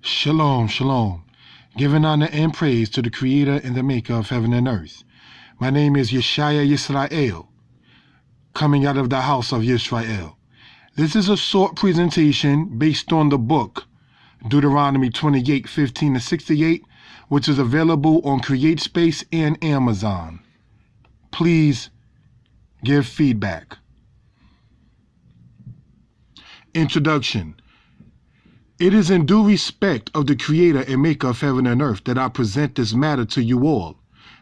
Shalom, shalom. Giving honor and praise to the Creator and the Maker of heaven and earth. My name is Yeshaya Yisrael, coming out of the house of Yisrael. This is a short presentation based on the book Deuteronomy 28:15-68, which is available on CreateSpace and Amazon. Please give feedback. Introduction. It is in due respect of the Creator and Maker of heaven and earth that I present this matter to you all.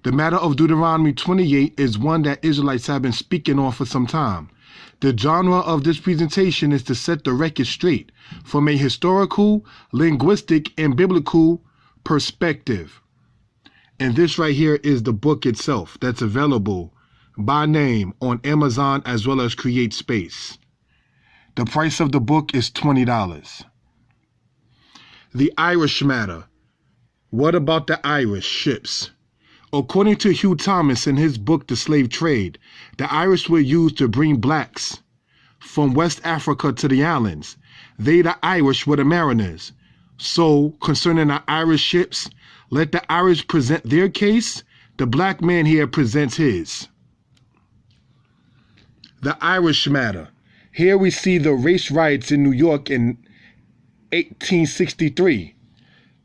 The matter of Deuteronomy 28 is one that Israelites have been speaking on for some time. The genre of this presentation is to set the record straight from a historical, linguistic, and biblical perspective. And this right here is the book itself that's available by name on Amazon as well as CreateSpace. The price of the book is $20. The Irish matter. What about the Irish ships? According to Hugh Thomas in his book, The Slave Trade, the Irish were used to bring blacks from West Africa to the islands. They, the Irish, were the mariners. So, concerning the Irish ships, let the Irish present their case. The black man here presents his. The Irish matter. Here we see the race riots in New York in 1863.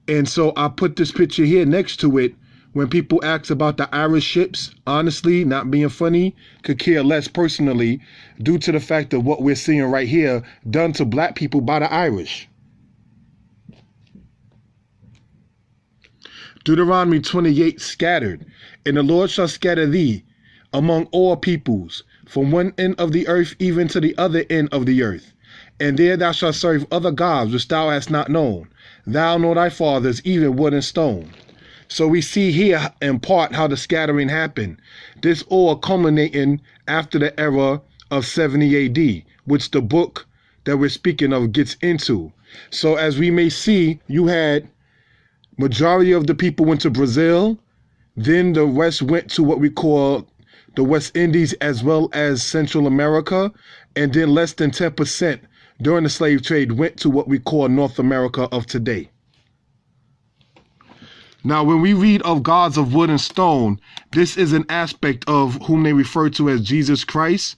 And so I put this picture here next to it. When people ask about the Irish ships, honestly, not being funny, could care less personally due to the fact of what we're seeing right here done to black people by the Irish. Deuteronomy 28, scattered. And the Lord shall scatter thee among all peoples, from one end of the earth even to the other end of the earth. And there thou shalt serve other gods which thou hast not known, thou nor thy fathers, even wood and stone. So we see here in part how the scattering happened. This all culminating after the era of 70 AD, which the book that we're speaking of gets into. So as we may see, you had majority of the people went to Brazil, then the rest went to what we call the West Indies as well as Central America, and then less than 10% during the slave trade went to what we call North America of today. Now, when we read of gods of wood and stone, this is an aspect of whom they refer to as Jesus Christ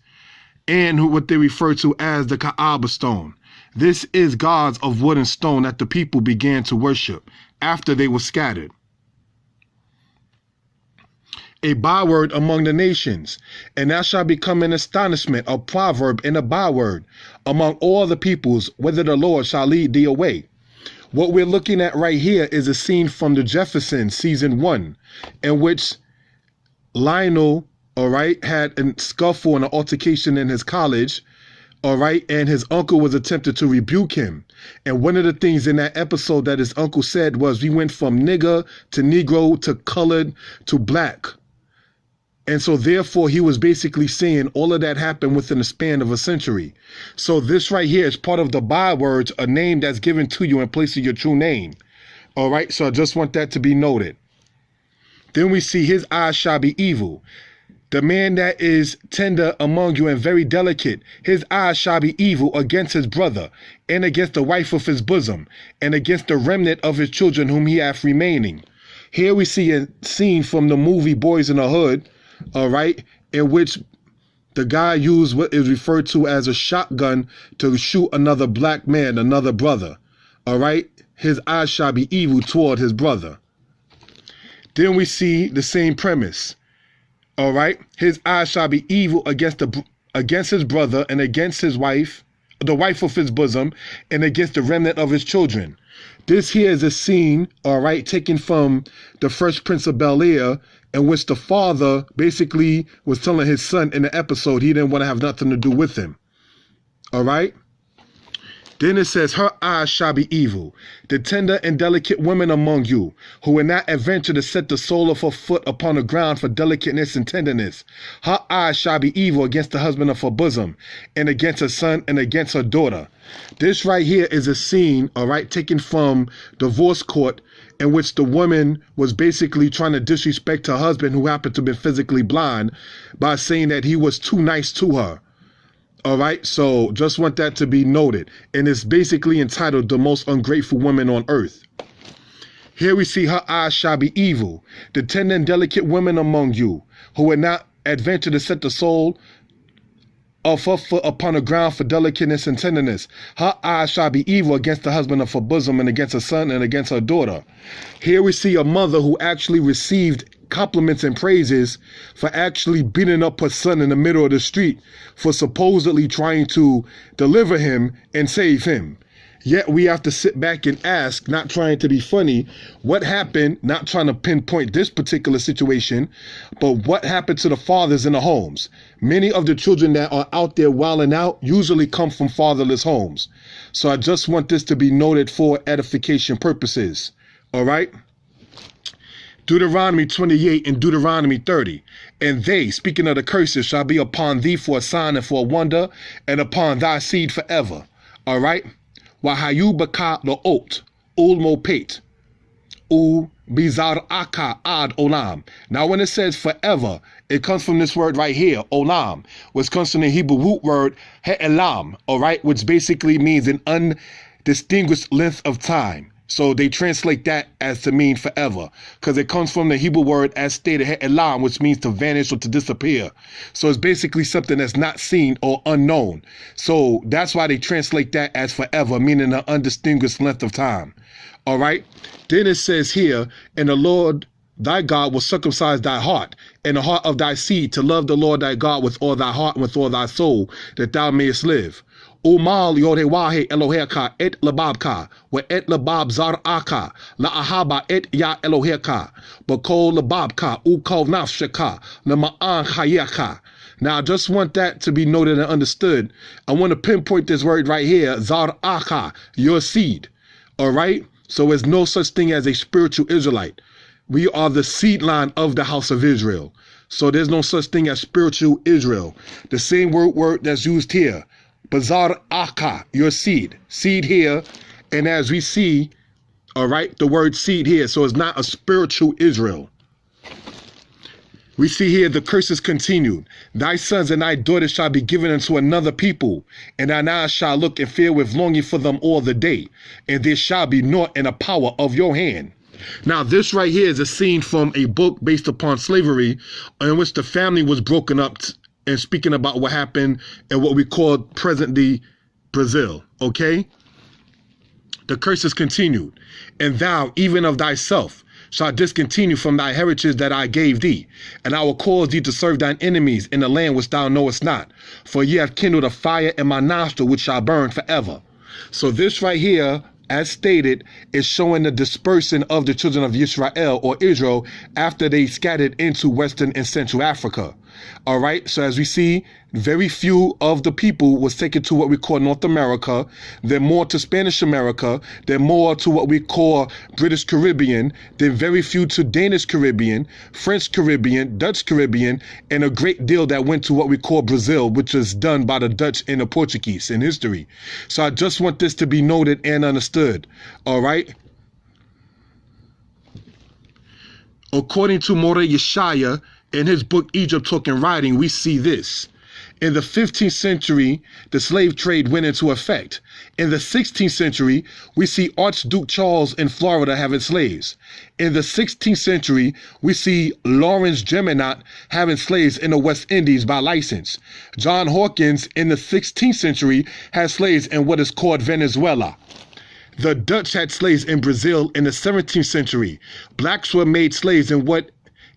and what they refer to as the Kaaba stone. This is gods of wood and stone that the people began to worship after they were scattered. A byword among the nations, and thou shalt become an astonishment, a proverb and a byword among all the peoples, whether the Lord shall lead thee away. What we're looking at right here is a scene from the Jeffersons, season 1, in which Lionel, had a scuffle and an altercation in his college, and his uncle was attempted to rebuke him. And one of the things in that episode that his uncle said was, we went from nigger to Negro to colored to black. And so therefore he was basically saying all of that happened within the span of a century. So this right here is part of the bywords, a name that's given to you in place of your true name. All right, so I just want that to be noted. Then we see his eyes shall be evil. The man that is tender among you and very delicate, his eyes shall be evil against his brother, and against the wife of his bosom, and against the remnant of his children whom he hath remaining. Here we see a scene from the movie Boys in the Hood, in which the guy used what is referred to as a shotgun to shoot another black man, another brother. His eyes shall be evil toward his brother. Then we see the same premise. His eyes shall be evil against his brother and against his wife, the wife of his bosom, and against the remnant of his children. This here is a scene, taken from the Fresh Prince of Bel-Air, in which the father basically was telling his son in the episode he didn't want to have nothing to do with him. Then it says, her eyes shall be evil, the tender and delicate women among you, who will not adventure to set the sole of her foot upon the ground for delicateness and tenderness. Her eyes shall be evil against the husband of her bosom, and against her son, and against her daughter. This right here is a scene, taken from divorce court, in which the woman was basically trying to disrespect her husband, who happened to be physically blind, by saying that he was too nice to her. All right, so just want that to be noted. And it's basically entitled The Most Ungrateful Women on Earth. Here we see her eyes shall be evil, the tender and delicate women among you, who would not adventure to set the sole of her foot upon the ground for delicateness and tenderness. Her eyes shall be evil against the husband of her bosom and against her son and against her daughter. Here we see a mother who actually received compliments and praises for actually beating up her son in the middle of the street for supposedly trying to deliver him and save him. Yet we have to sit back and ask, not trying to be funny, what happened, not trying to pinpoint this particular situation, but what happened to the fathers in the homes? Many of the children that are out there wilding out usually come from fatherless homes. So I just want this to be noted for edification purposes. All right? Deuteronomy 28 and Deuteronomy 30. And they, speaking of the curses, shall be upon thee for a sign and for a wonder, and upon thy seed forever. All right? Wahayu baka lo'ot, ul mopet, u bizar aka ad olam. Now when it says forever, it comes from this word right here, olam, which comes from the Hebrew root word he'elam, all right, which basically means an undistinguished length of time. So they translate that as to mean forever, because it comes from the Hebrew word as stated, he'elam, which means to vanish or to disappear. So it's basically something that's not seen or unknown. So that's why they translate that as forever, meaning an undistinguished length of time. All right. Then it says here, and the Lord thy God will circumcise thy heart and the heart of thy seed to love the Lord thy God with all thy heart and with all thy soul, that thou mayest live. Umal yodewahe Eloheka et lababka, wa et labab zaraka, la ahaba et ya Eloheka, bakol lababka, ukol nafshaka, lama'an chayeka. Now I just want that to be noted and understood. I want to pinpoint this word right here, zaraka, your seed. All right? So there's no such thing as a spiritual Israelite. We are the seed line of the house of Israel. So there's no such thing as spiritual Israel. The same word that's used here. Bazar Aka, your seed. Seed here. And as we see, all right, the word seed here. So it's not a spiritual Israel. We see here the curses continued. Thy sons and thy daughters shall be given unto another people, and thine eyes shall look and fear with longing for them all the day, and there shall be naught in the power of your hand. Now, this right here is a scene from a book based upon slavery, in which the family was broken up and speaking about what happened in what we call present-day Brazil, okay? The curses continued. And thou, even of thyself, shalt discontinue from thy heritage that I gave thee, and I will cause thee to serve thine enemies in the land which thou knowest not. For ye have kindled a fire in my nostril which shall burn forever. So this right here, as stated, is showing the dispersion of the children of Israel or Israel after they scattered into Western and Central Africa. All right, so as we see, very few of the people was taken to what we call North America, then more to Spanish America, then more to what we call British Caribbean, then very few to Danish Caribbean, French Caribbean, Dutch Caribbean, and a great deal that went to what we call Brazil, which was done by the Dutch and the Portuguese in history. So I just want this to be noted and understood. All right. According to Moreh Yeshaya, in his book, Egypt Talk and Writing, we see this. In the 15th century, the slave trade went into effect. In the 16th century, we see Archduke Charles in Florida having slaves. In the 16th century, we see Lawrence Geminot having slaves in the West Indies by license. John Hawkins in the 16th century had slaves in what is called Venezuela. The Dutch had slaves in Brazil in the 17th century. Blacks were made slaves in what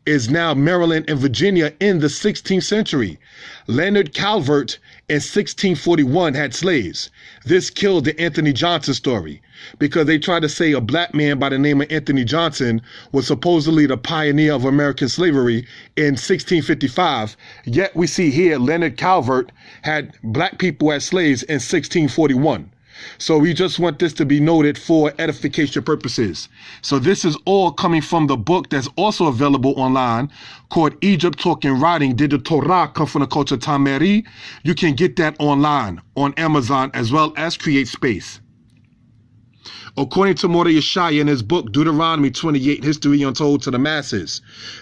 is now Maryland and Virginia in the 16th century. Leonard Calvert in 1641 had slaves. This killed the Anthony Johnson story because they tried to say a black man by the name of Anthony Johnson was supposedly the pioneer of American slavery in 1655. Yet we see here Leonard Calvert had black people as slaves in 1641. So we just want this to be noted for edification purposes. So this is all coming from the book that's also available online called Egypt Talk and Writing. Did the Torah come from the culture Tameri? You can get that online on Amazon as well as Create Space. According to Mordecai Yeshaya in his book Deuteronomy 28, History Untold to the Masses,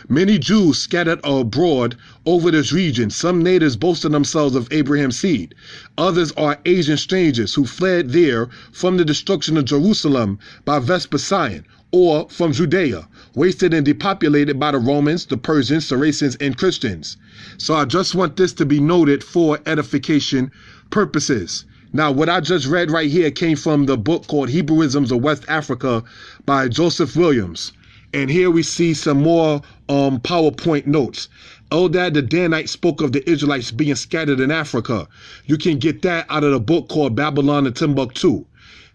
many Jews scattered abroad over this region. Some natives boasted themselves of Abraham's seed. Others are Asian strangers who fled there from the destruction of Jerusalem by Vespasian, or from Judea, wasted and depopulated by the Romans, the Persians, Saracens, and Christians. So I just want this to be noted for edification purposes. Now, what I just read right here came from the book called Hebrewisms of West Africa by Joseph Williams. And here we see some more PowerPoint notes. Eldad the Danite spoke of the Israelites being scattered in Africa. You can get that out of the book called Babylon and Timbuktu.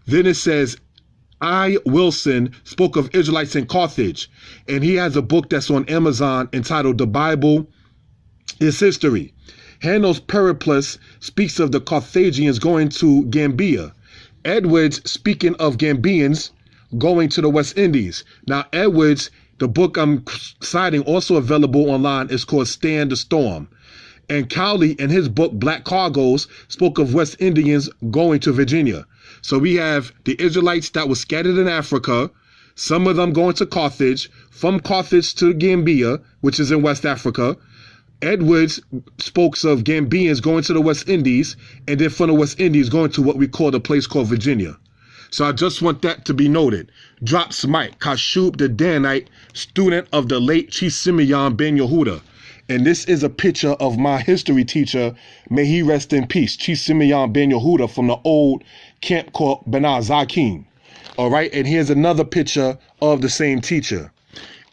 Then it says, I. Wilson spoke of Israelites in Carthage. And he has a book that's on Amazon entitled The Bible is History. Handel's Periplus speaks of the Carthaginians going to Gambia. Edwards speaking of Gambians going to the West Indies. Now, Edwards, the book I'm citing, also available online, is called Stand the Storm. And Cowley, in his book Black Cargoes, spoke of West Indians going to Virginia. So we have the Israelites that were scattered in Africa, some of them going to Carthage, from Carthage to Gambia, which is in West Africa. Edwards spoke of Gambians going to the West Indies, and then from the West Indies going to what we call the place called Virginia. So I just want that to be noted. Drops Mike, Kashub the Danite, student of the late Chief Simeon Ben Yehuda. And this is a picture of my history teacher, may he rest in peace, Chief Simeon Ben Yehuda, from the old camp called Benah Zakim. All right, and here's another picture of the same teacher.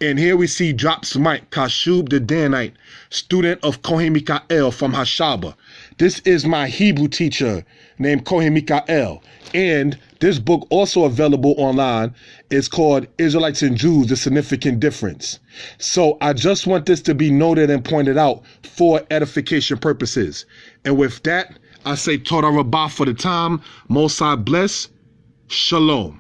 And here we see Drops Mike, Kashub the Danite, student of Kohen Mikael from Hashaba. This is my Hebrew teacher named Kohen Mikael. And this book, also available online, is called Israelites and Jews, The Significant Difference. So I just want this to be noted and pointed out for edification purposes. And with that, I say Torah Rabbah for the time. Most High bless. Shalom.